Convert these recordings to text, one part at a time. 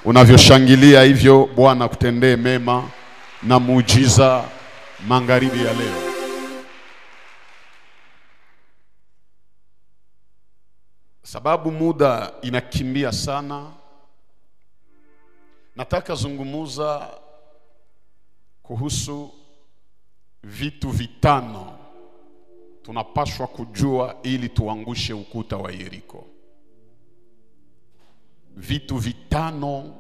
Unavyoshangilia hivyo, Bwana kutendee mema na muujiza magharibi ya leo. Sababu muda inakimbia sana, nataka zungumuza kuhusu vitu vitano tunapaswa kujua ili tuangushe ukuta wa Yeriko. Vitu vitano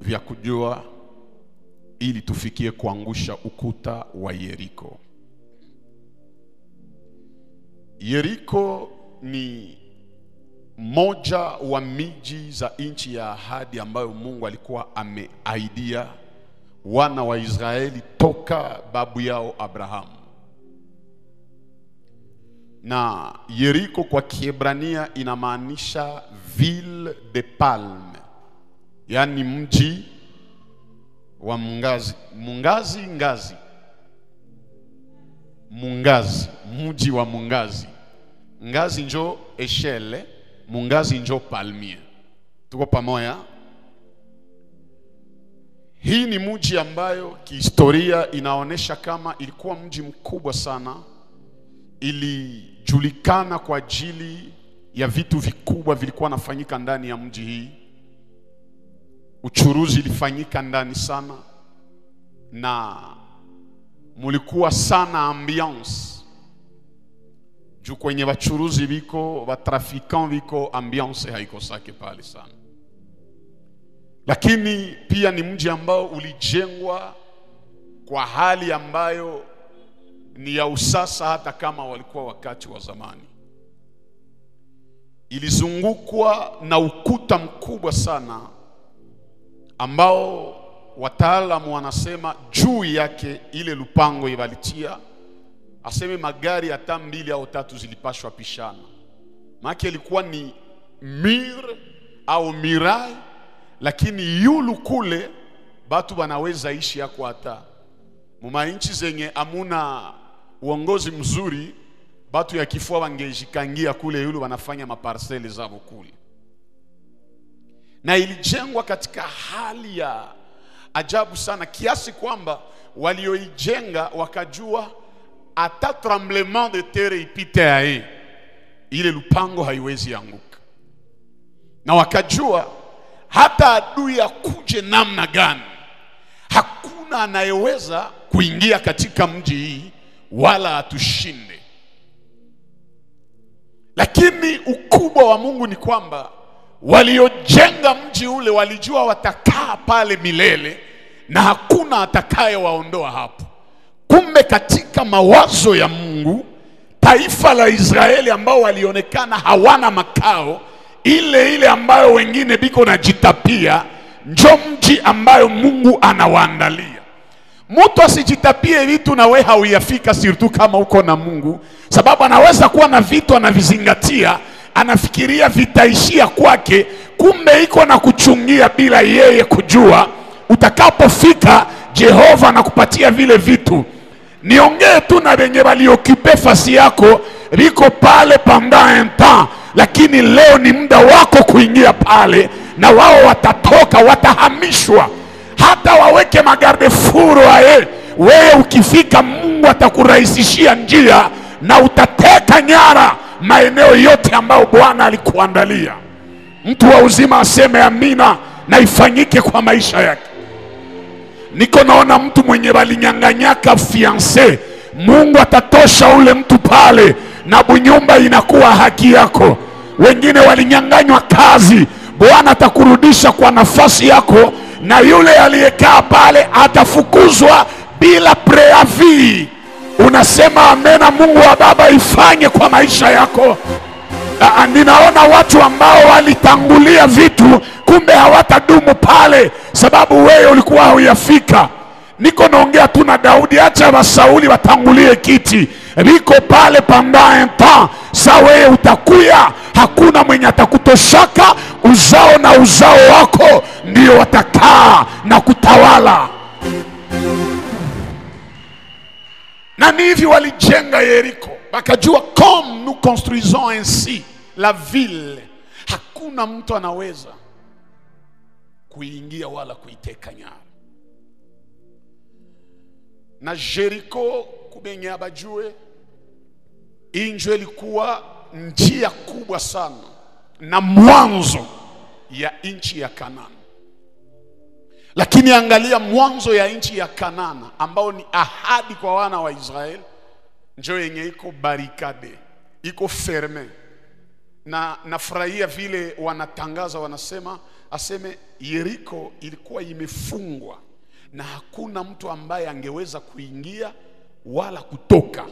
vya kujua ili tufikie kuangusha ukuta wa Yeriko. Yeriko ni moja wa miji za nchi ya ahadi ambayo Mungu alikuwa ameahidia wana wa Israeli toka babu yao Abrahamu. Na Yeriko kwa Kiebrania inamaanisha ville de palme, yani mji wa mungazi. Mji wa mungazi. Ngazi njo eshele, mungazi njo palmier. Tuko pamoja? Hii ni mji ambayo kihistoria inaonesha kama ilikuwa mji mkubwa sana. Ilijulikana kwa ajili ya vitu vikubwa vilikuwa nafanyika ndani ya mji hii. Uchuruzi ilifanyika ndani sana, na mulikuwa sana ambiance. Juu kwenye wachuruzi viko, watrafikan viko, ambiance haiko sake pale sana. Lakini pia ni mji ambao ulijengwa kwa hali ambayo ni ya usasa, hata kama walikuwa wakati wa zamani. Ilizungukwa na ukuta mkubwa sana ambao wataalamu wanasema juu yake ile lupango ibalitia, aseme magari hata 2 au 3 zilipashwa pishana. Maana ilikuwa ni mir au mirai, lakini yulu kule batu wanaweza ishi yako hata muma inchi zenye amuna uongozi mzuri, batu ya kifua wangejikangia kule yulu wanafanya maparsele zao kule. Na ilijengwa katika hali ya ajabu sana, kiasi kwamba walioijenga wakajua hata tremblement de terre ipite ae, ile lupango haiwezi anguka. Na wakajua hata adui akuje namna gani, hakuna anayeweza kuingia katika mji hii wala atushinde. Lakini ukubwa wa Mungu ni kwamba waliojenga mji ule walijua watakaa pale milele na hakuna atakaye waondoa hapo. Kumbe katika mawazo ya Mungu, taifa la Israeli ambao walionekana hawana makao, ile ambayo wengine biko na jitapia, njo mji ambayo Mungu anawaandalia. Mtu asijitapie vitu na wewe hauyafika, sirtu kama uko na Mungu, sababu anaweza kuwa na vitu anavizingatia, anafikiria vitaishia kwake, kumbe iko na kuchungia bila yeye kujua. Utakapofika Jehova anakupatia vile vitu. Niongee tu na wenye waliokipe fasi yako, liko pale pendant un temps, lakini leo ni muda wako kuingia pale, na wao watatoka, watahamishwa. Hata waweke magarde furo ae, wewe ukifika Mungu atakurahisishia njia na utateka nyara maeneo yote ambayo Bwana alikuandalia. Mtu wa uzima aseme amina na ifanyike kwa maisha yake. Niko naona mtu mwenye walinyanganyaka fiancé, Mungu atatosha ule mtu pale na bunyumba inakuwa haki yako. Wengine walinyanganywa kazi, Bwana atakurudisha kwa nafasi yako, na yule aliyekaa pale atafukuzwa bila preavis. Unasema amena, Mungu wa Baba ifanye kwa maisha yako. Ninaona watu ambao walitangulia vitu, kumbe hawatadumu pale sababu wewe ulikuwa hauyafika. Niko naongea tu na Daudi, acha wa Sauli watangulie kiti, liko pale pendant un temps. Sa wewe utakuya, hakuna mwenye atakutoshaka, uzao na uzao wako ndio watakaa na kutawala. Na hivi walijenga Yeriko, wakajua comme nous construisons ainsi la ville, hakuna mtu anaweza. kuingia wala kuiteka nyara. Na Jericho kubenye abajue, injo ilikuwa njia kubwa sana na mwanzo ya nchi ya Kanani. Lakini angalia mwanzo ya nchi ya Kanani ambao ni ahadi kwa wana wa Israeli, njo yenye iko barikade, iko ferme. Na nafurahia vile wanatangaza, wanasema aseme Yeriko ilikuwa imefungwa na hakuna mtu ambaye angeweza kuingia wala kutoka.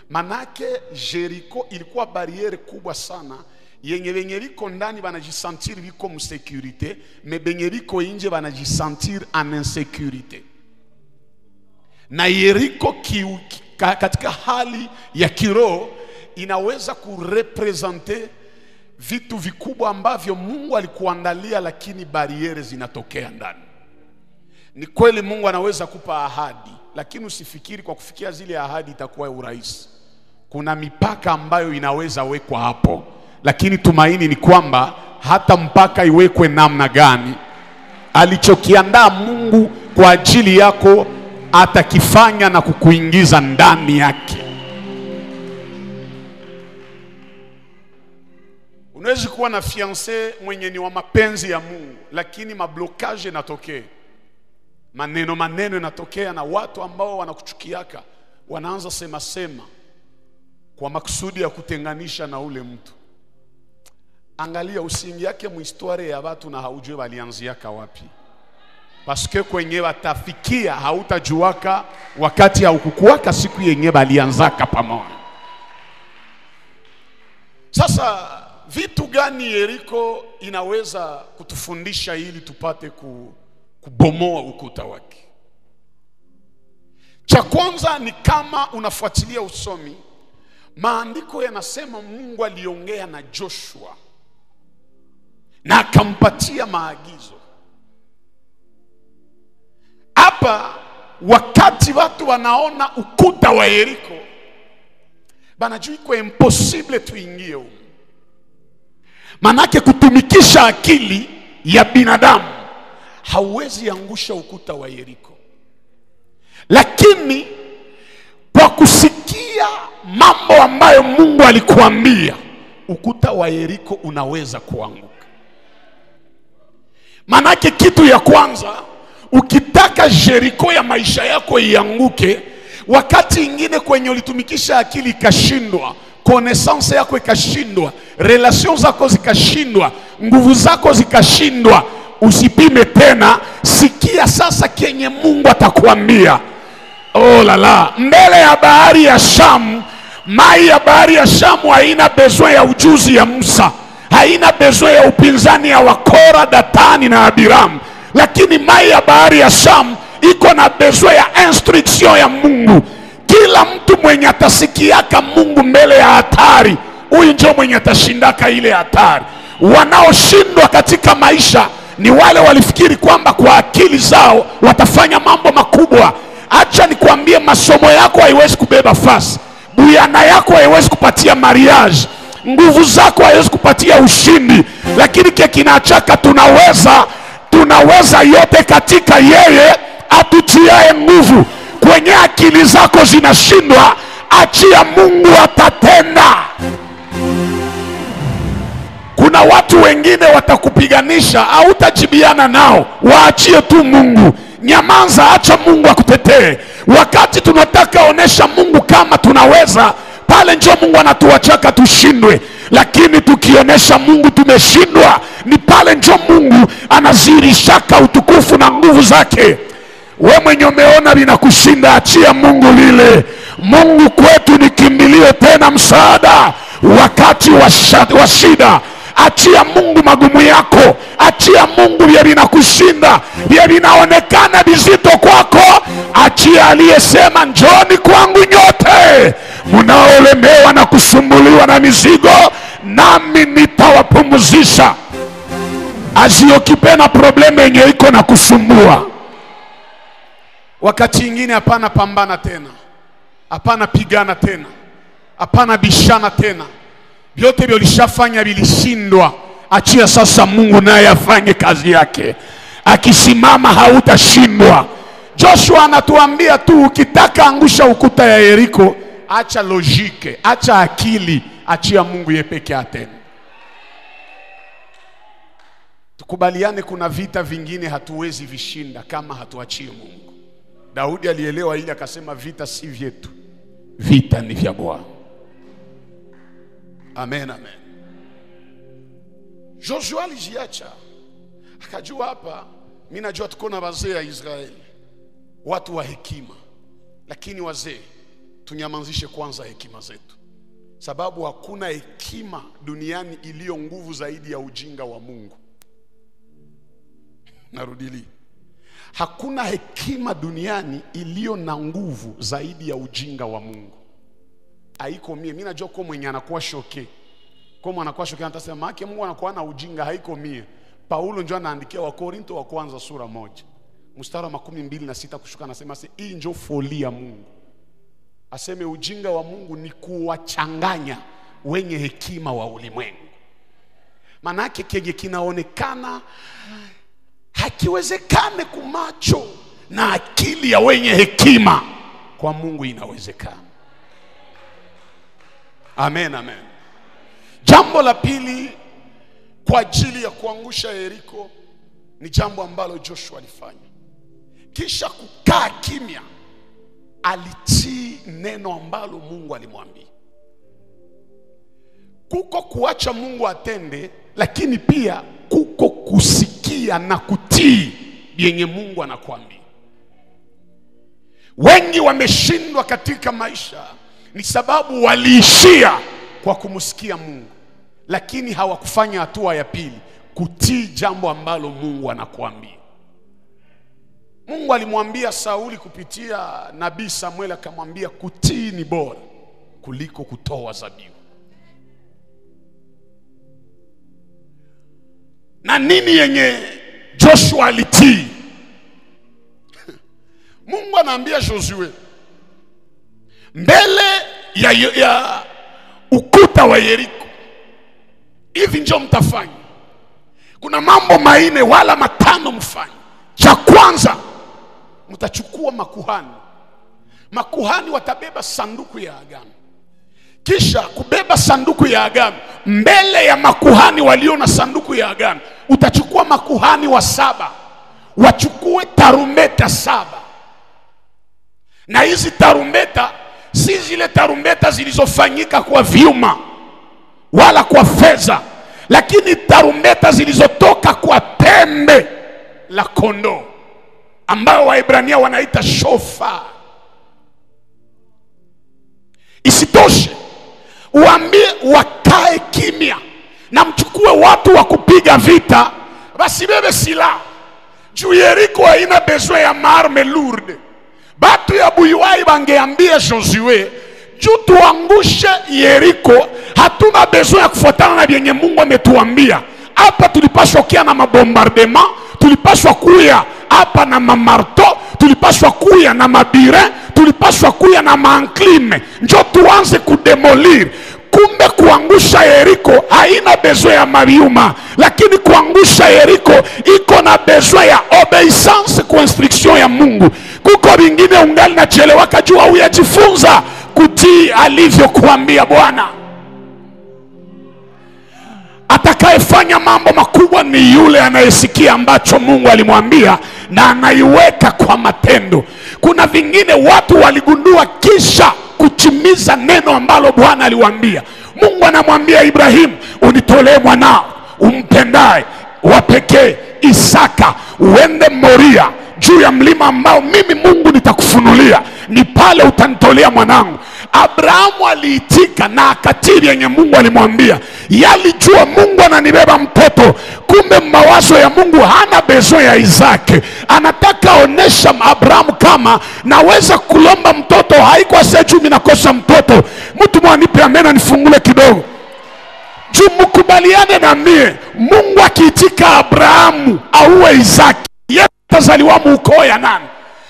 Manake Jericho ilikuwa bariere kubwa sana yenye benye liko ndani banajisentir biko msécurité, mais benye liko nje banajisentir en insécurité. Na Yeriko katika hali ya kiroho inaweza kurepresente vitu vikubwa ambavyo Mungu alikuandalia, lakini bariere zinatokea ndani. Ni kweli Mungu anaweza kupa ahadi, lakini usifikiri kwa kufikia zile ahadi itakuwa urahisi. Kuna mipaka ambayo inaweza wekwa hapo, lakini tumaini ni kwamba hata mpaka iwekwe namna gani, alichokiandaa Mungu kwa ajili yako atakifanya na kukuingiza ndani yake. Unaweza kuwa na fiancé mwenye ni wa mapenzi ya Mungu, lakini mablokaje yanatokea. Maneno yanatokea na watu ambao wanakuchukiaka wanaanza sema kwa makusudi ya kutenganisha na ule mtu. Angalia usingi yake muhistoria ya watu na haujue walianziaka wapi. Paske kwenye watafikia hautajuaka wakati haukukuwaka siku yenye walianzaka pamoja. Sasa vitu gani Yeriko inaweza kutufundisha ili tupate kubomoa ukuta wake? Cha kwanza ni kama unafuatilia usomi, maandiko yanasema Mungu aliongea na Joshua na akampatia maagizo. Hapa wakati watu wanaona ukuta wa Yeriko, banajua iko impossible tuingie huko. Manake kutumikisha akili ya binadamu hauwezi angusha ukuta wa Yeriko. Lakini kwa kusikia mambo ambayo Mungu alikuambia, ukuta wa Yeriko unaweza kuanguka. Manake kitu ya kwanza, ukitaka Jericho ya maisha yako ianguke, wakati ingine kwenye ulitumikisha akili ikashindwa, connaissance yako ikashindwa, relation zako zikashindwa, nguvu zako zikashindwa, usipime tena. Sikia sasa kenye Mungu atakwambia. Oh la la, mbele ya bahari ya Shamu, mai ya bahari ya Shamu haina besoin ya ujuzi ya Musa, haina besoin ya upinzani ya Wakora, Datani na Abiram. Lakini mai ya bahari ya Shamu iko na besoin ya instruction ya Mungu. Kila mtu mwenye atasikiaka Mungu mbele ya hatari, huyu ndio mwenye atashindaka ile hatari. Wanaoshindwa katika maisha ni wale walifikiri kwamba kwa akili zao watafanya mambo makubwa. Acha nikwambie, masomo yako haiwezi kubeba fasi, buyana yako haiwezi kupatia mariage, nguvu zako haiwezi kupatia ushindi. Lakini kinachaka tunaweza yote katika yeye atutiae nguvu. Kwenye akili zako zinashindwa, achia Mungu atatenda. Kuna watu wengine watakupiganisha, hautajibiana nao, waachie tu Mungu. Nyamaza, acha Mungu akutetee. Wakati tunataka onesha Mungu kama tunaweza, pale ndio Mungu anatuachaka tushindwe. Lakini tukionesha Mungu tumeshindwa, ni pale ndio Mungu anazirishaka utukufu na nguvu zake. We mwenye umeona vinakushinda, achia Mungu lile. Mungu kwetu ni kimbilio tena msaada wakati wa shida. Achia Mungu magumu yako, achia Mungu vya vinakushinda, vya vinaonekana vizito kwako. Achia aliyesema njoni kwangu nyote mnaolemewa na kusumbuliwa na mizigo, nami nitawapumzisha. Asiokipena probleme yenye iko na kusumbua. Wakati ingine hapana pambana tena, hapana pigana tena, hapana bishana tena. Vyote vilishafanya vilishindwa. Achia sasa Mungu naye afanye kazi yake. akisimama hautashindwa. Joshua anatuambia tu, ukitaka angusha ukuta ya Yeriko, acha logike, acha akili, achia Mungu yeye peke yake. Tukubaliane, kuna vita vingine hatuwezi vishinda kama hatuachie Mungu. Daudi alielewa ili akasema, vita si vyetu, vita ni vya Bwana. Amen, amen. Joshua alijiacha, akajua hapa, mimi najua tuko na wazee ya Israeli, watu wa hekima, lakini wazee, tunyamazishe kwanza hekima zetu, sababu hakuna hekima duniani iliyo nguvu zaidi ya ujinga wa Mungu. Narudili, hakuna hekima duniani iliyo na nguvu zaidi ya ujinga wa Mungu. Haiko mimi najua kwa mwenye anakuwa shoke, kwa anakuwa shoke anasema yake Mungu anakuwa na ujinga, haiko mimi. Paulo ndio anaandikia wa Korinto wa kwanza sura 1 mstari wa 26 kushuka, anasema hii ndio folia ya Mungu. Aseme ujinga wa Mungu ni kuwachanganya wenye hekima wa ulimwengu. Manake kile kinaonekana hakiwezekane kumacho na akili ya wenye hekima, kwa Mungu inawezekana. Amen, amen. Jambo la pili kwa ajili ya kuangusha Yeriko ni jambo ambalo Joshua alifanya. Kisha kukaa kimya, alitii neno ambalo Mungu alimwambia. Kuko kuacha Mungu atende, lakini pia kuko kusikia na kutii yenye Mungu anakuambia. Wengi wameshindwa katika maisha ni sababu waliishia kwa kumsikia Mungu, lakini hawakufanya hatua ya pili, kutii jambo ambalo Mungu anakuambia. Mungu alimwambia Sauli kupitia nabii Samuel, akamwambia kutii ni bora kuliko kutoa dhabihu. Na nini yenye Joshua alitii? Mungu anaambia Joshua, mbele ya ukuta wa Yeriko, hivi ndio mtafanya. Kuna mambo 4 wala 5 mfanye. Cha kwanza, mtachukua makuhani. Makuhani watabeba sanduku ya agano. Kisha kubeba sanduku ya agano, mbele ya makuhani walio na sanduku ya agano, utachukua makuhani wa 7, wachukue tarumbeta 7. Na hizi tarumbeta si zile tarumbeta zilizofanyika kwa vyuma wala kwa fedha, lakini tarumbeta zilizotoka kwa pembe la kondoo, ambao Waebrania wanaita shofar. Isitoshe, uambie wakae kimya na mchukue watu wa kupiga vita, basi bebe silaha. Juu Yeriko haina besoin ya marme lourde. Batu ya Buyuwai bangeambia Josué, juu tuangushe Yeriko, hatuna besoin ya kufuatana na vyenye Mungu ametuambia. Hapa tulipaswa kia na mabombardement, tulipaswa kuya hapa na mamarto, tulipaswa kuya na mabire, tulipaswa kuya na maanklime, njo tuanze kudemolir. Kumbe kuangusha Yeriko haina besoin ya mabiuma, lakini kuangusha Yeriko iko na besoin ya obeissance kwa instruction ya Mungu. Kuko vingine ungali na chelewa, kajua uyajifunza kutii alivyokuambia Bwana. Atakayefanya mambo makubwa ni yule anayesikia ambacho Mungu alimwambia na anaiweka kwa matendo. Kuna vingine watu waligundua kisha kutimiza neno ambalo Bwana aliwaambia. Mungu anamwambia Ibrahim, unitolee mwanao umpendaye wa pekee Isaka, uende Moria, juu ya mlima ambao mimi Mungu nitakufunulia, ni pale utanitolea mwanangu. Abrahamu aliitika na akatiri yenye Mungu alimwambia. Yalijua Mungu ananibeba mtoto, kumbe mawazo ya Mungu hana besoin ya Isaki. Anataka onesha Abrahamu kama naweza kulomba mtoto, haikuwa seju mimi nakosa mtoto. Mtu mwanipe amena nifungule kidogo. Juu mkubaliane na mie, Mungu akiitika Abrahamu auwe Isaki, yeye atazaliwa ukoo ya nani?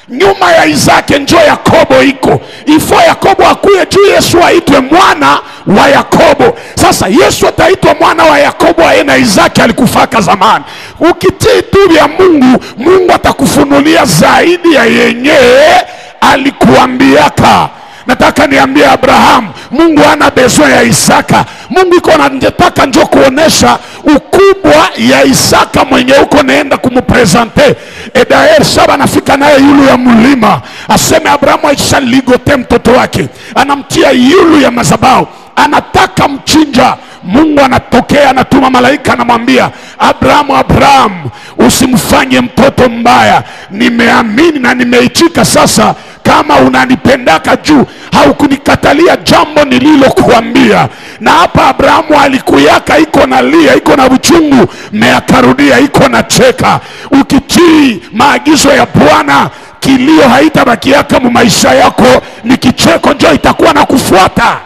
Nyuma ya Isaki njo Yakobo iko. Ifo Yakobo akuye juu Yesu aitwe mwana wa Yakobo. Sasa Yesu ataitwa mwana wa Yakobo na Isaki alikufaka zamani. Ukitii tu ya Mungu, Mungu atakufunulia zaidi ya yenyewe alikuambiaka. Nataka niambie Abraham, Mungu hana besoin ya Isaka. Mungu iko anataka njo kuonesha ukubwa ya Isaka mwenye uko naenda kumupresente. Edaer shaba nafika naye yulu ya mulima. Aseme Abrahamu aisha ligote mtoto wake. Anamtia yulu ya mazabao. Anataka mchinja. Mungu anatokea, anatuma malaika, anamwambia Abrahamu, Abrahamu, usimfanye mtoto mbaya. Nimeamini na nimeitika sasa. Kama unanipendaka juu haukunikatalia jambo nililokuambia. Na hapa Abrahamu alikuyaka iko na lia, iko na uchungu, meakarudia iko na cheka. Ukitii maagizo ya Bwana, kilio haitabakiaka mu maisha yako, ni kicheko njo itakuwa na kufuata.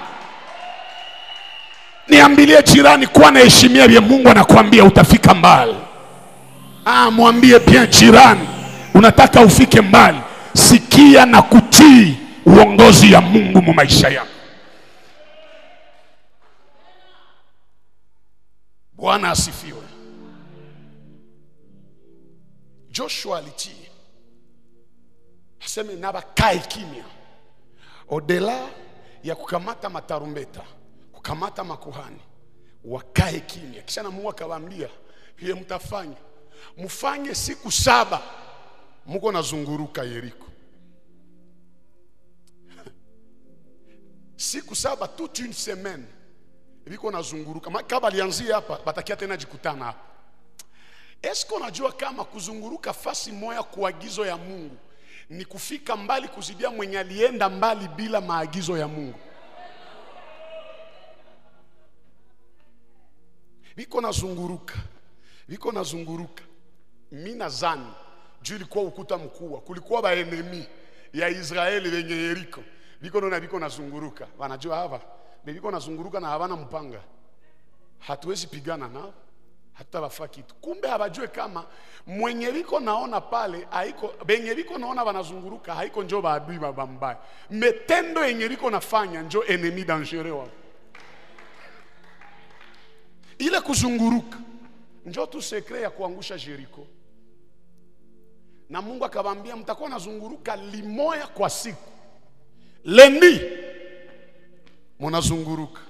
Niambilie jirani, kuwa na heshimia vya Mungu anakuambia utafika mbali. Mwambie pia jirani, unataka ufike mbali, sikia na kutii uongozi ya Mungu mu maisha yako. Bwana asifiwe. Joshua alitii. Aseme nabakae kimya. Odela ya kukamata matarumbeta, kukamata makuhani, wakae kimya. Kisha na Mungu akawaambia, hiye mtafanya, mfanye siku 7 muko nazunguruka Yeriko. Siku 7, toute une semaine viko nazunguruka. Makaba alianzia hapa, batakia tena jikutana hapa. Esko unajua kama kuzunguruka fasi moja kuagizo ya Mungu ni kufika mbali kuzidia mwenye alienda mbali bila maagizo ya Mungu? Viko nazunguruka, viko nazunguruka. Mina zani juu ilikuwa ukuta mkubwa, kulikuwa ba enemy ya Israeli wenye Yeriko. Viko nazunguruka. Wanajua hapa viko nazunguruka na havana mpanga, hatuwezi pigana nao, hatutawafaa kitu. Kumbe habajue kama mwenye viko naona pale haiko, benye viko naona wanazunguruka haiko njo baadui babambaya. Metendo yenye viko nafanya njo enemy dangereux wao. Ile kuzunguruka njo tu sekre ya kuangusha Jericho. Na Mungu akabambia mtakuwa nazunguruka limoya kwa siku. Lendi munazunguruka.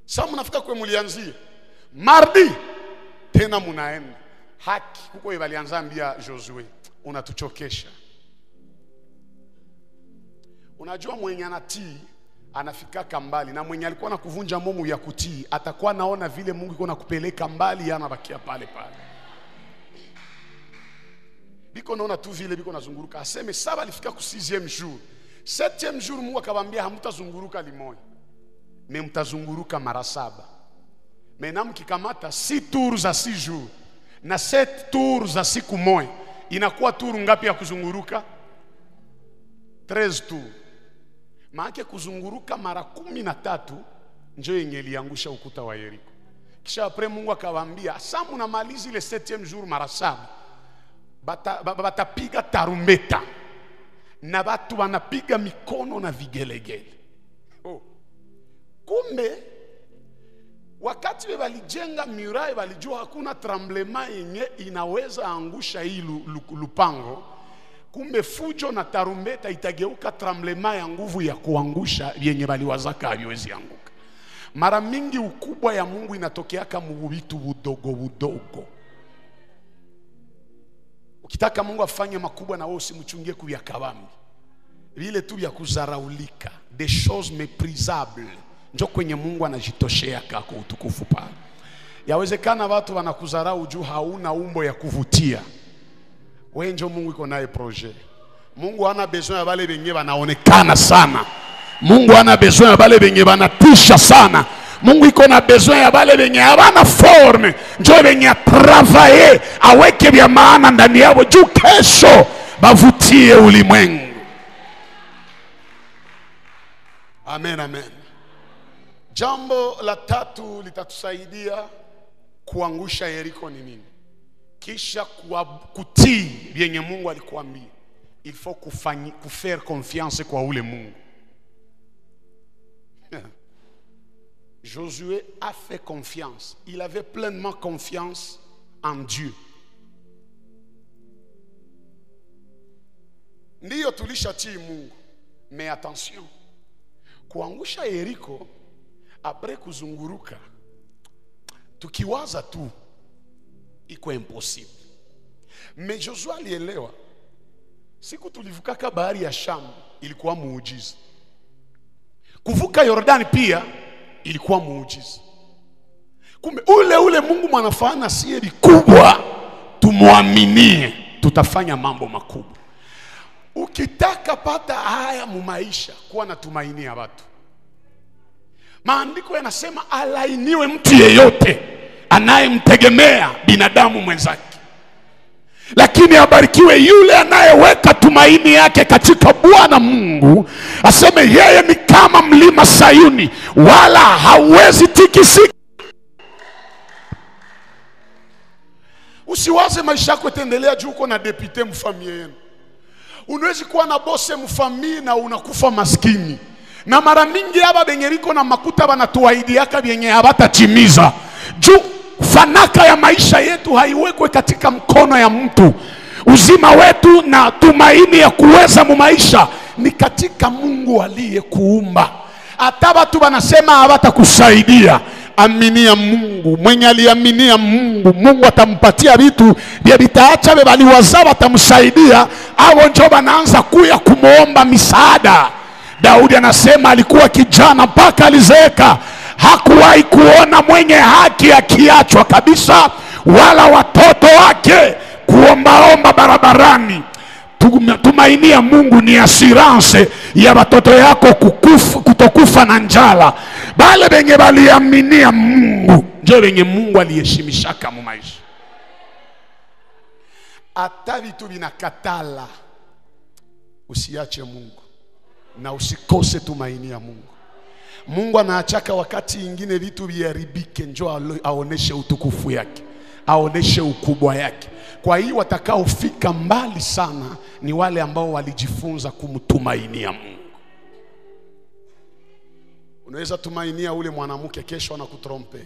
Sasa mnafika kwa mulianzia. Mardi tena munaenda. Haki huko walianza ambia Josué, unatuchokesha. Unajua mwenye anatii anafika kambali, na mwenye alikuwa nakuvunja momu ya kutii atakuwa naona vile Mungu yuko nakupeleka mbali, anabakia pale pale. Biko naona tu vile biko nazunguruka. Aseme 7 alifika ku 6e jour. 7e jour Mungu akabambia hamtazunguruka limoja, me mtazunguruka mara 7. Mena mkikamata 6 tours za 6 jours na 7 tours za siku moja, inakuwa tour ngapi ya kuzunguruka? 13 tours. Maana kuzunguruka mara 13 njo yenye iliangusha ukuta wa Yeriko. Kisha apre Mungu akawambia, asa mnamaliza ile 7e jour mara 7, batapiga tarumbeta na watu wanapiga mikono na vigelegele. Kumbe wakati walijenga mirai walijua hakuna tremblement yenye inaweza angusha hii lupango. Kumbe fujo na tarumbeta itageuka tremblement ya nguvu ya kuangusha yenye waliwazaka haiwezi anguka. Mara mingi ukubwa ya Mungu inatokea kama vitu budogo budogo. Ukitaka Mungu afanye makubwa na wewe usimchungie kuya kabambi. Vile tu ya kuzaraulika, des choses méprisables, njo kwenye Mungu anajitoshea kwa utukufu pale. Yawezekana watu wanakuzarau juu hauna umbo ya kuvutia. Wewe njo Mungu iko naye projet. Mungu hana besoin ya wale wenye wanaonekana sana. Mungu hana besoin ya wale wenye wanatisha sana. Mungu iko na besoin ya wale wenye hawana forme, njo wenye travailler aweke vya maana ndani yao juu kesho bavutie ulimwengu. Amen, amen. Jambo la 3 litatusaidia kuangusha Yeriko ni nini? Kisha kutii yenye Mungu alikuambia. il faut kufaire confiance kwa ule Mungu. Josué a fait confiance. Il avait pleinement confiance en Dieu. Ndiyo tulishatii Mungu. Mais attention, kuangusha Yeriko après kuzunguruka tukiwaza tu iko impossible. Mais Josué alielewa siku tulivukaka bahari ya Shamu ilikuwa muujiza. Kuvuka Yordani pia ilikuwa muujiza. Kumbe ule Mungu mwanafanya siri kubwa, tumuaminie, tutafanya mambo makubwa. Ukitaka pata haya mu maisha, kuwa na tumaini ya watu. Maandiko yanasema alainiwe mtu yeyote anayemtegemea binadamu mwenzake. Lakini abarikiwe yule anayeweka tumaini yake katika Bwana Mungu. Aseme yeye ni kama mlima Sayuni, wala hawezi tikisika. Usiwaze maisha yako itaendelea juu uko na depute mfamilia yenu. Unawezi kuwa na bose mfamilia na unakufa maskini. Na mara mingi haba bengeriko na makuta banatuahidi yaka benye habatachimiza. Juu fanaka ya maisha yetu haiwekwe katika mkono ya mtu. Uzima wetu na tumaini ya kuweza mu maisha ni katika Mungu aliyekuumba. Hata watu wanasema hawatakusaidia, aminia Mungu. Mwenye aliaminia Mungu, Mungu atampatia vitu vya bitaacha bali wazao atamsaidia. Hao ndio wanaanza kuya kumuomba misaada. Daudi anasema alikuwa kijana mpaka alizeeka, hakuwahi kuona mwenye haki akiachwa kabisa, wala watoto wake kuombaomba barabarani. Tumainia Mungu ni assurance ya watoto yako kutokufa na njala. Bale benye baliaminia Mungu ndio benye Mungu aliheshimishaka mu maisha. Hata vitu vinakatala, usiache Mungu na usikose tumaini ya Mungu. Mungu anaachaka wakati ingine vitu viharibike njoo aoneshe utukufu yake, aoneshe ukubwa yake. Kwa hiyo watakaofika mbali sana ni wale ambao walijifunza kumtumainia Mungu. Unaweza tumainia ule mwanamke, kesho anakutrompe.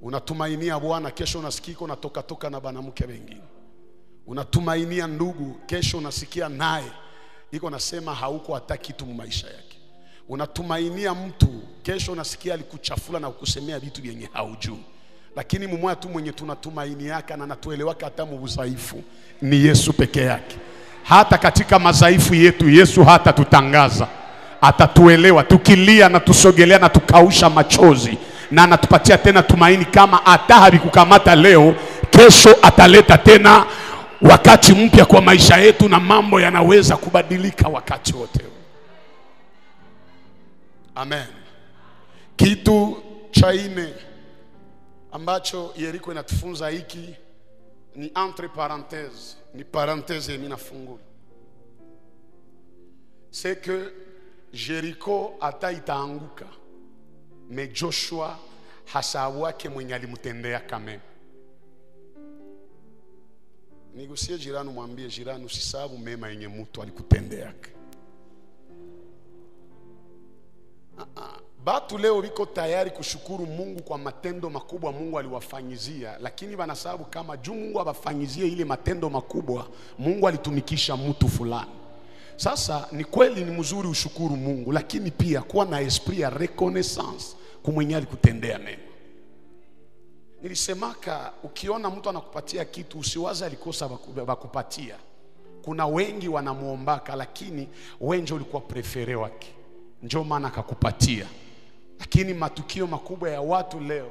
Unatumainia Bwana, kesho unasikika unatoka na banamuke wengine. Unatumainia ndugu, kesho unasikia naye iko nasema hauko hata kitu mu maisha yake. Unatumainia mtu, kesho unasikia alikuchafula na kukusemea vitu vyenye haujui. Lakini mmoja tu mwenye tunatumaini yake na anatuelewaka hata mu udhaifu ni Yesu peke yake. Hata katika madhaifu yetu Yesu hata tutangaza, atatuelewa. Tukilia na tusogelea na tukausha machozi, na anatupatia tena tumaini kama hata havikukamata leo, kesho ataleta tena wakati mpya kwa maisha yetu na mambo yanaweza kubadilika wakati wote. Amen. Kitu cha ine ambacho Yeriko inatufunza hiki ni entre parenthèses, ni parenthèse mimi nafungua. C'est que Jericho hata itaanguka, mais Joshua hasabu wake mwenye alimtendea kama. Nigusie jirani, mwambie jirani usisabu mema yenye mtu alikutendea. Batu leo wiko tayari kushukuru Mungu kwa matendo makubwa Mungu aliwafanyizia, lakini wanasabu kama juu Mungu abafanyizie ile matendo makubwa, Mungu alitumikisha mtu fulani. Sasa ni kweli ni mzuri ushukuru Mungu, lakini pia kuwa na esprit ya reconnaissance kumwenye alikutendea mema. Nilisemaka ukiona mtu anakupatia kitu usiwaza alikosa bakupatia. Kuna wengi wanamuombaka, lakini wengi ulikuwa prefere wake, njoo maana akakupatia. Lakini matukio makubwa ya watu leo,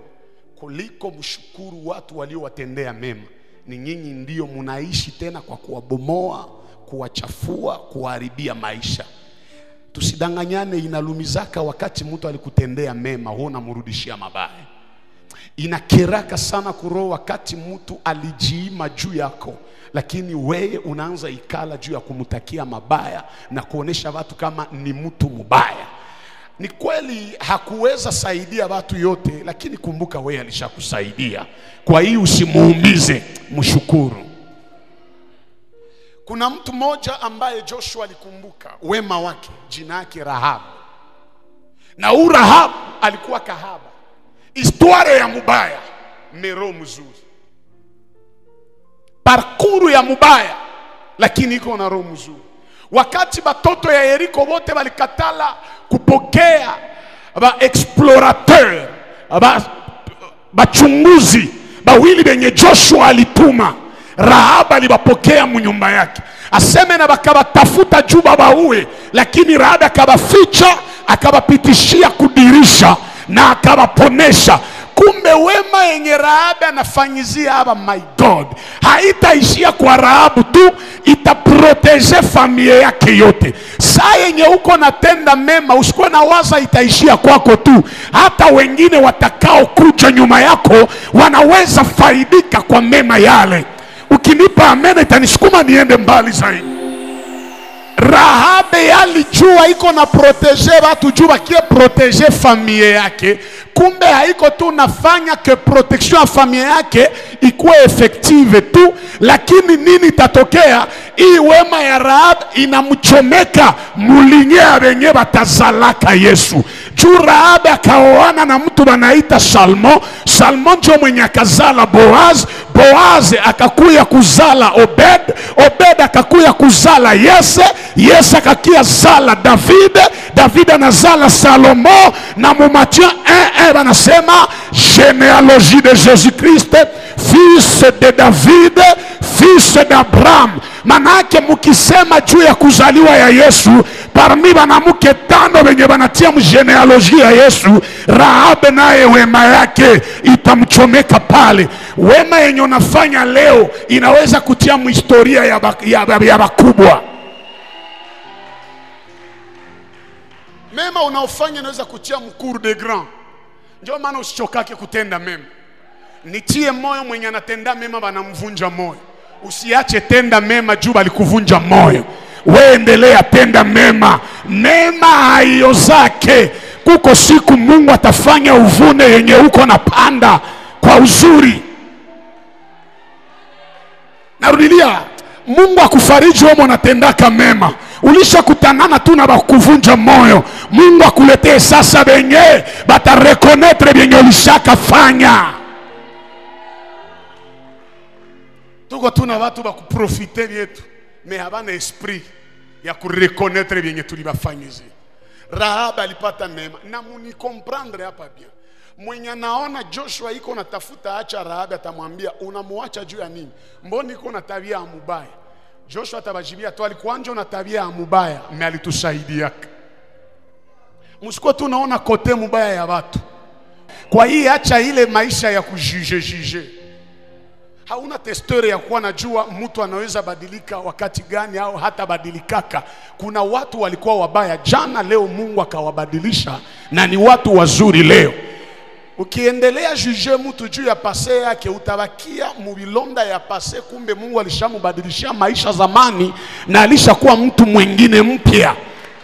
kuliko mshukuru watu waliowatendea mema, ni nyinyi ndio mnaishi tena kwa kuwabomoa, kuwachafua, kuharibia maisha. Tusidanganyane, inalumizaka wakati mtu alikutendea mema wewe unamrudishia mabaya. Inakeraka sana kuroho wakati mtu alijiima juu yako, lakini wewe unaanza ikala juu ya kumtakia mabaya na kuonesha watu kama ni mtu mbaya. Ni kweli hakuweza saidia watu yote, lakini kumbuka wewe alishakusaidia. Kwa hiyo usimuumize, mshukuru. Kuna mtu mmoja ambaye Joshua alikumbuka wema wake, jina yake Rahabu. Na Rahabu alikuwa kahaba. Historia ya mubaya, mero mzuri. Parkuru ya mubaya, lakini iko na roho mzuri. Wakati batoto ya Yeriko wote walikatala kupokea explorateur, bachunguzi bawili benye Joshua alituma, Rahabu alibapokea mnyumba yake. Aseme na bakabatafuta juu babaue, lakini Rahabu akabaficha, akabapitishia kudirisha na akabaponesha. Kumbe wema yenye Rahabu anafanyizia hapa, my God, haitaishia kwa Rahabu tu, itaprotege familia yake yote. Saa yenye uko natenda mema, usikuwe na waza itaishia kwako tu. Hata wengine watakao kuja nyuma yako wanaweza faidika kwa mema yale. Ukinipa amen itanisukuma niende mbali zaidi. Rahabu alijua iko na protege watu juu bakie protege familia yake. Kumbe haiko tu nafanya ke protection ya familia yake ikuwe effective tu, lakini nini itatokea? Hii wema ya Rahabu inamchomeka mulinye abenye batazalaka Yesu. Juu Rahabu akaoana na mtu banaita Salmon. Salmon ndio mwenye akazala Boaz. Boaz akakuya kuzala Obed. Obed akakuya kuzala Yese. Yese akakia zala David. David anazala Salomo. Na mu Matthieu 1:1 banasema généalogie de Jésus-Christ, fils de David, fils d'Abraham. Manake mukisema juu ya kuzaliwa ya Yesu, parmi banamuke 5 benye banatia mgenealogie ya Yesu, Rahabu naye wema yake itamchomeka pale. Wema yenye unafanya leo inaweza kutia historia ya bakubwa. Mema unaofanya inaweza kutia mcours de grand. Ndio maana usichokake kutenda mema. Nitie moyo mwenye anatenda mema banamvunja moyo. Usiache tenda mema juu balikuvunja moyo. Wewe endelea tenda mema. Mema hayo zake. Kuko siku Mungu atafanya uvune yenye uko na panda kwa uzuri. Narudilia, Mungu akufariji wewe unatendaka mema. Ulisha kutanana tu na bakuvunja moyo. Mungu akuletee sasa benye batarekonetre benye ulishaka fanya. Tuko tuna watu bakuprofite yetu, me habana esprit ya kurekonetre benye tulibafanyizia. Rahabu alipata neema. Na muni comprendre hapa bien. Mwenye naona Joshua iko natafuta acha Rahabu, atamwambia unamuacha juu ya nini? Mbona iko na tabia mubaya? Joshua atabajibia tu alikuwa na tabia mubaya, me alitusaidia. Msiko tu naona kote mubaya ya watu. Kwa hii acha ile maisha ya kujije. Hauna testere ya kuwa najua mtu anaweza badilika wakati gani au hata badilikaka. Kuna watu walikuwa wabaya jana, leo Mungu akawabadilisha na ni watu wazuri leo. Ukiendelea juge mtu juu ya pase yake, utabakia mubilonda ya pase. Kumbe Mungu alishamubadilishia maisha zamani na alishakuwa mtu mwingine mpya.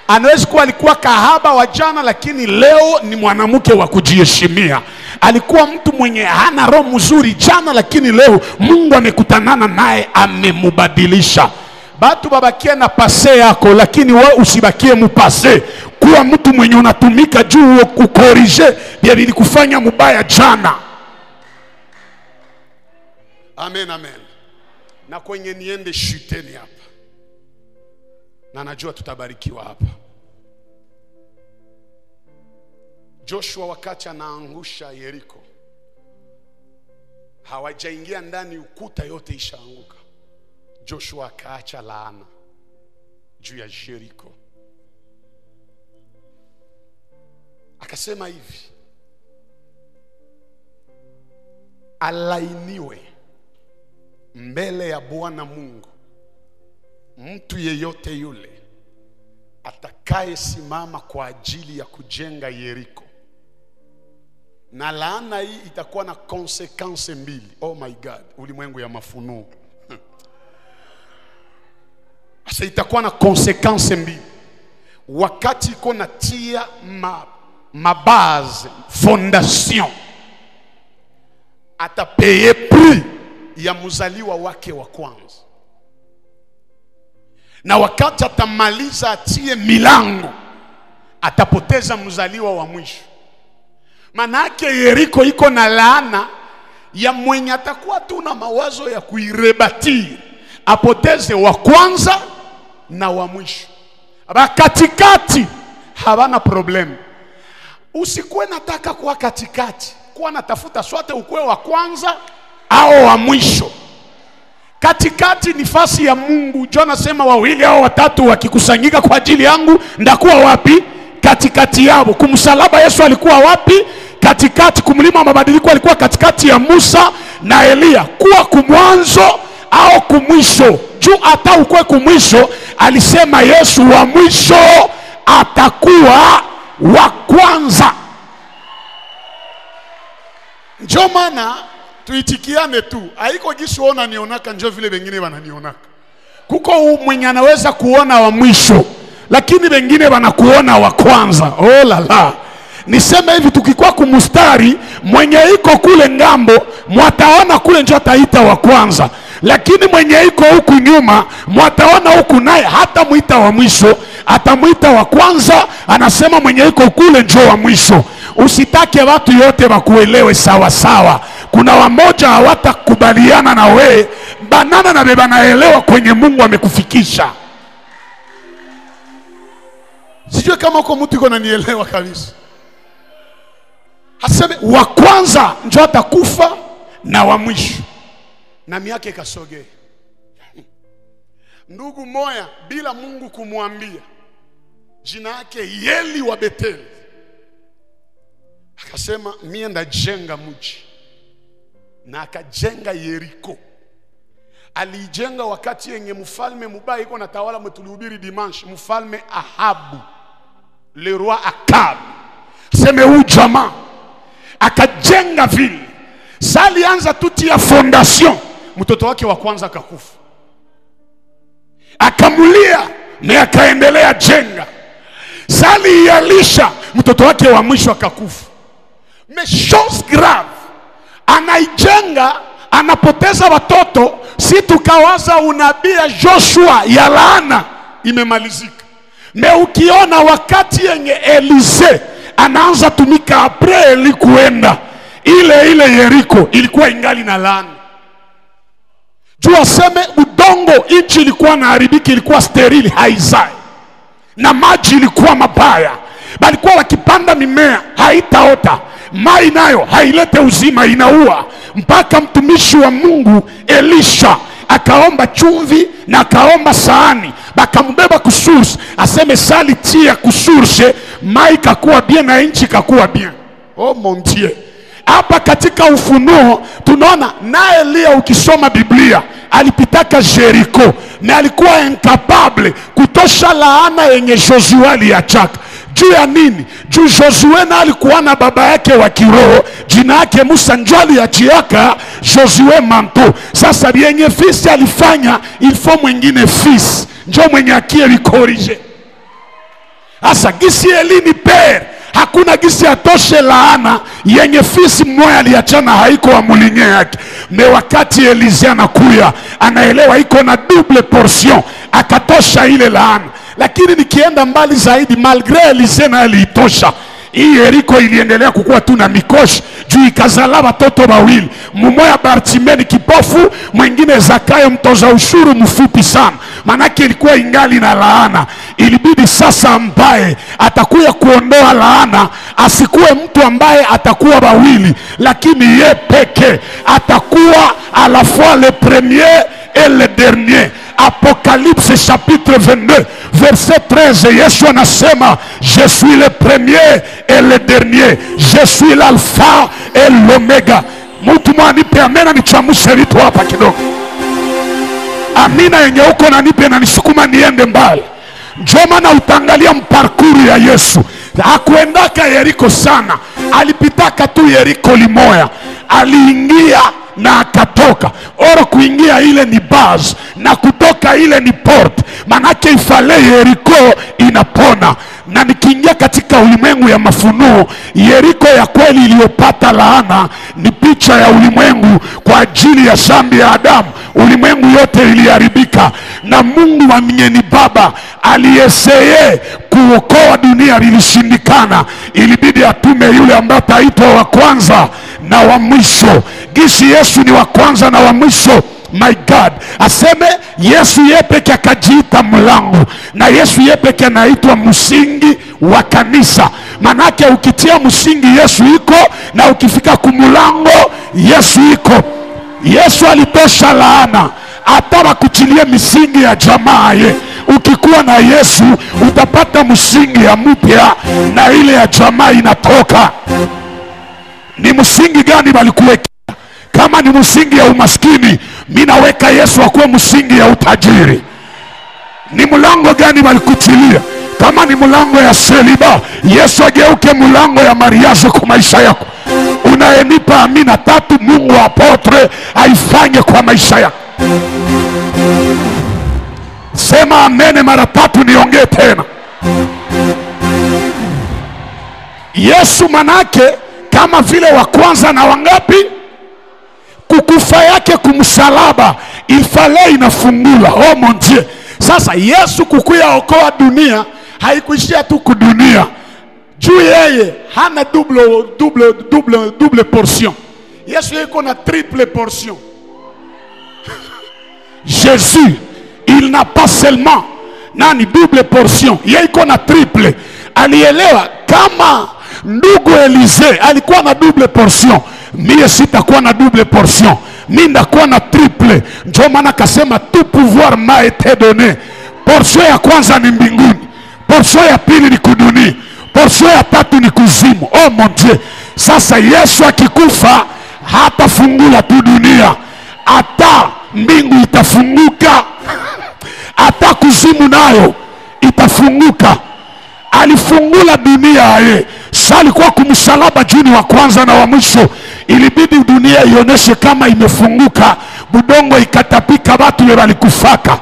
Anaweza kuwa alikuwa kahaba wa jana, lakini leo ni mwanamke wa kujiheshimia. Alikuwa mtu mwenye hana roho mzuri jana, lakini leo Mungu amekutanana naye, amemubadilisha. Batu babakia na pase yako, lakini wewe usibakie mupase. Kuwa mtu mwenye unatumika juu kukorije bia bili kufanya mubaya jana. Amen, amen. Na kwenye niende shuteni hapa, na najua tutabarikiwa hapa. Joshua wakati anaangusha Yeriko, hawajaingia ndani, ukuta yote ishaanguka. Joshua akaacha laana juu ya Yeriko. Akasema hivi, alainiwe mbele ya Bwana Mungu mtu yeyote yule atakaye simama kwa ajili ya kujenga Yeriko. Na laana hii itakuwa na consequence mbili. Oh my God, ulimwengu ya mafunuo. Asa itakuwa na consequence mbili. Wakati iko natia base, fondation, atapeye prix ya muzaliwa wake wa kwanza. na wakati atamaliza atie milango, atapoteza mzaliwa wa mwisho. Manake Yeriko iko na laana ya mwenye atakuwa tu na mawazo ya kuirebati, apoteze wa kwanza na wa mwisho. Katikati habana problem. Usikuwe nataka kuwa katikati, kuwa natafuta sote ukue wa kwanza au wa mwisho. Katikati ni fasi ya Mungu. John anasema wawili au watatu wakikusanyika kwa ajili yangu, ndakuwa wapi? Katikati yao. Kumsalaba Yesu alikuwa wapi? Katikati. Kumlima mabadiliko alikuwa katikati ya Musa na Elia. Kuwa kumwanzo au kumwisho. Juu hata ukue kumwisho, alisema Yesu wa mwisho atakuwa wa kwanza. Ndio maana tuitikiane tu. Haiko gisu ona nionaka njoo vile wengine wananionaka. Kuko mwenye anaweza kuona wa mwisho, lakini wengine wanakuona wa kwanza. Oh la la. Niseme hivi, tukikuwa kumustari, mwenye iko kule ngambo mwataona kule njoo ataita wa kwanza, lakini mwenye iko huku nyuma mwataona huku naye hata muita wa mwisho, atamuita wa kwanza. Anasema mwenye iko kule njoo wa mwisho. Usitake watu yote wakuelewe sawa sawa. Kuna wamoja hawatakubaliana na we, banana na beba naelewa kwenye Mungu amekufikisha. Sijue kama uko mtu iko nanielewa kabisa. Haseme wa kwanza njoo atakufa na wa mwisho, na miaka ikasogea. Ndugu moya bila Mungu kumwambia, jina yake Yeli wa Beteli, akasema mie ndajenga mji, na akajenga Yeriko. Alijenga wakati yenye mfalme mubaya iko na tawala, mtulihubiri dimanche, mfalme Ahabu, le roi Akab. Seme huyu jamaa akajenga vile. Sali anza tuti ya fondation, mtoto wake wa kwanza akakufa. Akamulia na akaendelea jenga. Sali yalisha, mtoto wake wa mwisho akakufa. Mais chose grave, anaijenga, anapoteza watoto. Si tukawaza unabii Joshua ya laana imemalizika. Me ukiona wakati yenye Elise anaanza tumika apre Eli kuenda, ile Yeriko ilikuwa ingali na laana. Juu aseme udongo inchi ilikuwa na haribiki, ilikuwa sterili, haizai. Na maji ilikuwa mabaya. Balikuwa wakipanda mimea haitaota, mai nayo hailete uzima, inaua. Mpaka mtumishi wa Mungu Elisha akaomba chumvi na akaomba sahani, bakamubeba kusource, aseme sali tia kusource, mai kakuwa bien na inchi kakuwa bien. Oh mon Dieu. Hapa katika Ufunuo tunaona na Elia, ukisoma Biblia alipitaka Jericho na alikuwa incapable kutosha laana yenye Josue aliachaka. Juu ya nini? Juu Josue na alikuwa na baba yake wa kiroho, jina yake Musa, njoo aliachiaka Josue manto. Sasa yenye fisi alifanya, ilifo mwingine fisi njoo mwenye akie likorije. Asa gisi Elini pere, hakuna gisi atoshe laana yenye fisi mmoja aliachana haiko wa mulinye yake. Me wakati Elise anakuya, anaelewa iko na double portion, akatosha ile laana. Lakini nikienda mbali zaidi, malgre Elise na aliitosha, hii Yeriko iliendelea kukua tu na mikoshi. Juu ikazala watoto wawili, mmoja Bartimeni kipofu, mwingine Zakayo mtoza ushuru mfupi sana. Manake ilikuwa ingali na laana. Ilibidi sasa ambaye atakuya kuondoa laana asikuwe mtu ambaye atakuwa wawili, lakini ye peke atakuwa à la fois le premier et le dernier. Apocalypse chapitre 22 verset 13, Yesu anasema je suis le premier et le dernier, je suis l'alpha et l'omega. Mtu mwanipe amena nichamushe vitu hapa kidogo. Amina yenye uko na nipe na nisukuma niende mbali. Njoma na utangalia mparkuru ya Yesu. Hakuendaka Yeriko sana, alipitaka tu Yeriko limoya. Aliingia na akatoka. Oro kuingia ile ni base, na kutoka ile ni port. Manake ifale Yeriko inapona. Na nikiingia katika ulimwengu ya mafunuo, Yeriko ya kweli iliyopata laana ni picha ya ulimwengu kwa ajili ya dhambi ya Adamu. Ulimwengu yote iliharibika, na Mungu wa mwenye baba aliyeseye kuokoa dunia lilishindikana. Ilibidi atume yule ambaye ataitwa wa kwanza na wa mwisho. Gisi Yesu ni wa kwanza na wa mwisho, my God, aseme Yesu yepeke akajiita mlango, na Yesu yepeke anaitwa msingi wa kanisa. Manake ukitia msingi Yesu iko, na ukifika kumulango Yesu iko. Yesu alitosha laana, ataba kuchilia misingi ya jamaa ye. Ukikuwa na Yesu utapata msingi ya mpya, na ile ya jamaa inatoka. Ni msingi gani walikuweka? Kama ni msingi ya umaskini, mimi naweka Yesu akuwe msingi ya utajiri. Ni mlango gani walikuchilia? Kama ni mlango ya seliba, Yesu ageuke mlango ya mariage kwa maisha yako. Unaenipa amina 3 Mungu apotre aifanye kwa maisha yako. Sema amene mara 3 niongee tena. Yesu manake kama vile wa kwanza na wangapi? Kukufa yake kumsalaba ifale inafungula. Oh mon Dieu. Sasa Yesu kukuya okoa dunia haikuishia tu kudunia. Juu yeye hana double portion. Yesu yuko na triple portion. Jésus, il n'a pas seulement nani double portion, yeye yuko na triple. Alielewa kama ndugu Elize alikuwa na double portion, mie sitakuwa na double portion, mimi ndakuwa na triple. Ndio maana kasema tout pouvoir m'a été donné. Portion ya kwanza ni mbinguni, portion ya pili ni kudunia, portion ya tatu ni kuzimu. Oh mon Dieu. Sasa Yesu akikufa hatafungula tu dunia, hata mbingu itafunguka, hata kuzimu nayo itafunguka. Alifungula dunia ye. Sasa alikuwa kumsalaba juu ni wa kwanza na wa mwisho. Ilibidi dunia ioneshe kama imefunguka, budongo ikatapika, watu walikufaka.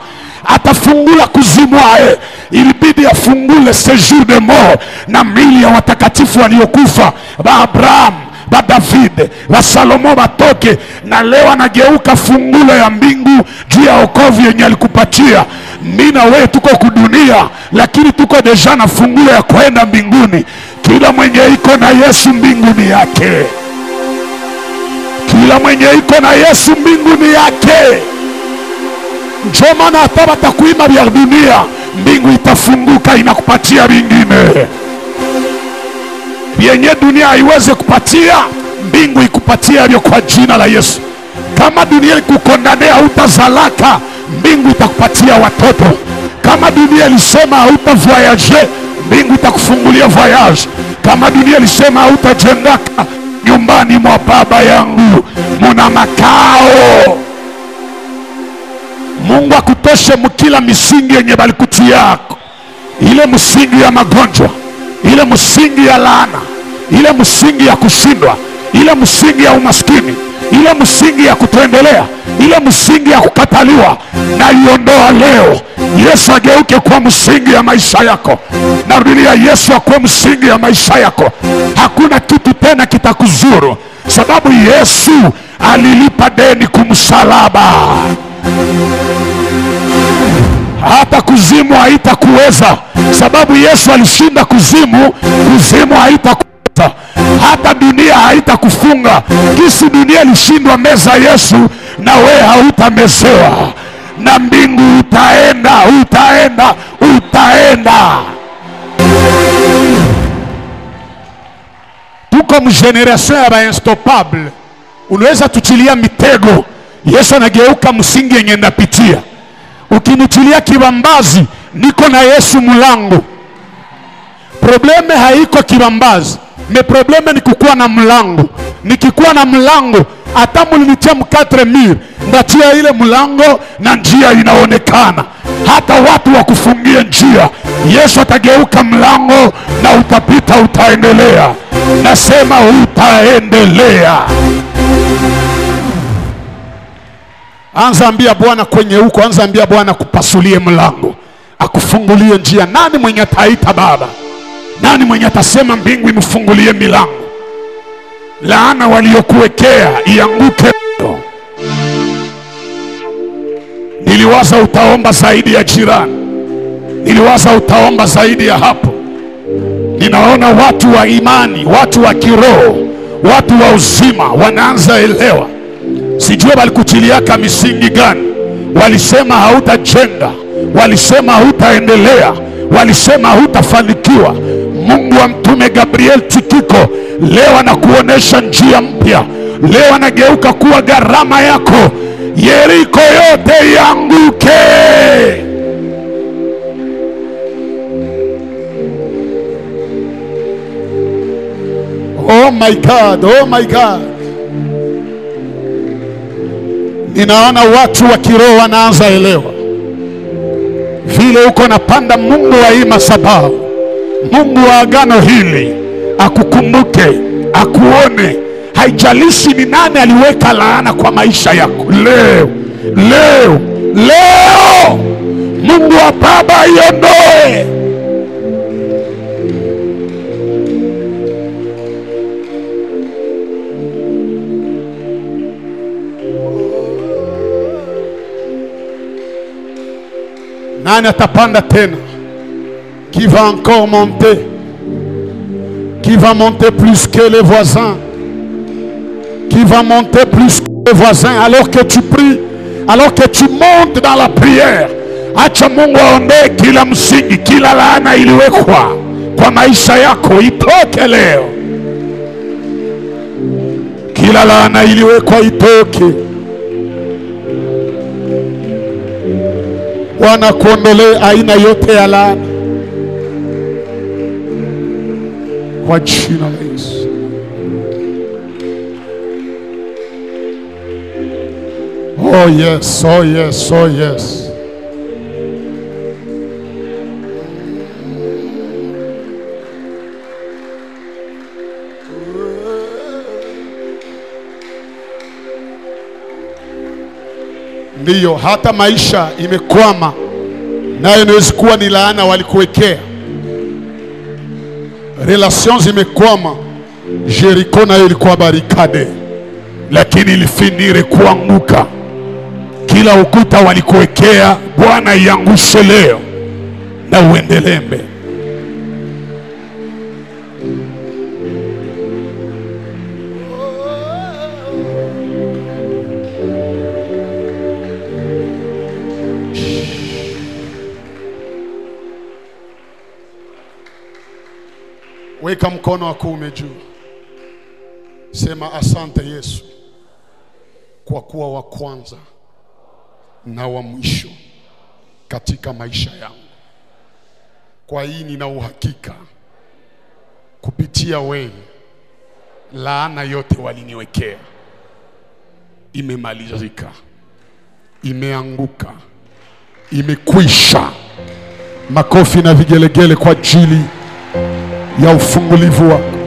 Atafungula kuzimu aye. Ilibidi afungule séjour de mort, na mili ya watakatifu waliokufa, ba Abraham, ba David, ba Salomo batoke. Na leo anageuka fungulo ya mbingu juu ya wokovu yenye alikupatia. Mimi na wewe tuko kudunia, lakini tuko deja na fungulo ya kwenda mbinguni. Kila mwenye iko na Yesu mbinguni yake. Kila mwenye iko na Yesu mbinguni yake. Njoo maana hata batakuima vya dunia, mbingu itafunguka inakupatia vingine. Vyenye dunia haiweze kupatia, mbingu ikupatia hivyo kwa jina la Yesu. Kama dunia ikukondania hautazalaka, mbingu itakupatia watoto. Kama dunia ilisema hautavoyage, mbingu itakufungulia voyage. Kama dunia ilisema hautajengaka, nyumbani mwa baba yangu muna makao. Mungu akutoshe mkila misingi yenye balikutiako. Ile msingi ya magonjwa, ile msingi ya laana, ile msingi ya kushindwa, ile msingi ya umaskini, ile msingi ya kutoendelea, ile msingi ya kukataliwa, na iondoa leo. Yesu ageuke kwa msingi ya maisha yako. Narudia, Yesu akuwe msingi ya maisha yako. Hakuna kitu tena kitakuzuru, sababu Yesu alilipa deni kumsalaba. Hata kuzimu haitakuweza, sababu Yesu alishinda kuzimu. Kuzimu haitakuweza, hata dunia haitakufunga. Kisi dunia ilishindwa meza Yesu, na we hautamezewa. Na mbingu utaenda, utaenda, utaenda. Tuko mgeneration ya ba-instoppable. Unaweza tuchilia mitego, Yesu anageuka msingi yenye napitia. Ukinichilia kibambazi, niko na Yesu mlango. Probleme haiko kibambazi, me probleme ni kukuwa na mlango. Nikikuwa na mlango, hata mulinitia mkatre mir, ndatia ile mlango na njia inaonekana. Hata watu wakufungie njia, Yesu atageuka mlango na utapita, utaendelea. Nasema utaendelea. Anza ambia Bwana kwenye huko, anza ambia Bwana kupasulie mlango, akufungulie njia. Nani mwenye ataita baba? Nani mwenye atasema mbingu imfungulie milango? Laana waliokuwekea ianguke. Niliwaza utaomba zaidi ya jirani, niliwaza utaomba zaidi ya hapo. Ninaona watu wa imani, watu wa kiroho, watu wa uzima wanaanza elewa. Sijui walikutiliaka misingi gani. Walisema hautajenga, walisema hautaendelea, walisema hautafanikiwa. Mungu wa mtume Gabriel Tikiko leo anakuonesha njia mpya. Leo anageuka kuwa gharama yako. Yeriko yote ianguke. Oh my God, oh my God. Ninaona watu wa kiroho wanaanza elewa. Vile uko napanda, Mungu wa hii madhabahu, Mungu wa agano hili akukumbuke, akuone. Haijalishi ni nani aliweka laana kwa maisha yako. Leo Mungu wa Baba iondoe. Nani atapanda tena? Qui va encore monter? Qui va monter plus que les voisins? Qui va monter plus que les voisins? Alors que tu pries, alors que tu montes dans la prière, acha Mungu aondoe kila msingi, kila laana iliwekwa kwa maisha yako itoke leo. Kila laana iliwekwa itoke. Bwana kuondolee aina yote ya laana kwa jina la Yesu. Oh yes, oh yes, oh yes. Ndiyo, hata maisha imekwama, nayo inaweza kuwa ni laana walikuwekea. Relations imekwama, Jericho nayo ilikuwa barikade, lakini ilifinire kuanguka. Kila ukuta walikuwekea, Bwana iangushe leo na uendelee mbele. Weka mkono wako kuume juu. Sema asante Yesu kwa kuwa wa kwanza na wa mwisho katika maisha yangu. Kwa hii nina uhakika kupitia wewe laana yote waliniwekea imemalizika, imeanguka, imekwisha. Makofi na vigelegele kwa ajili ya ufungulivu wako.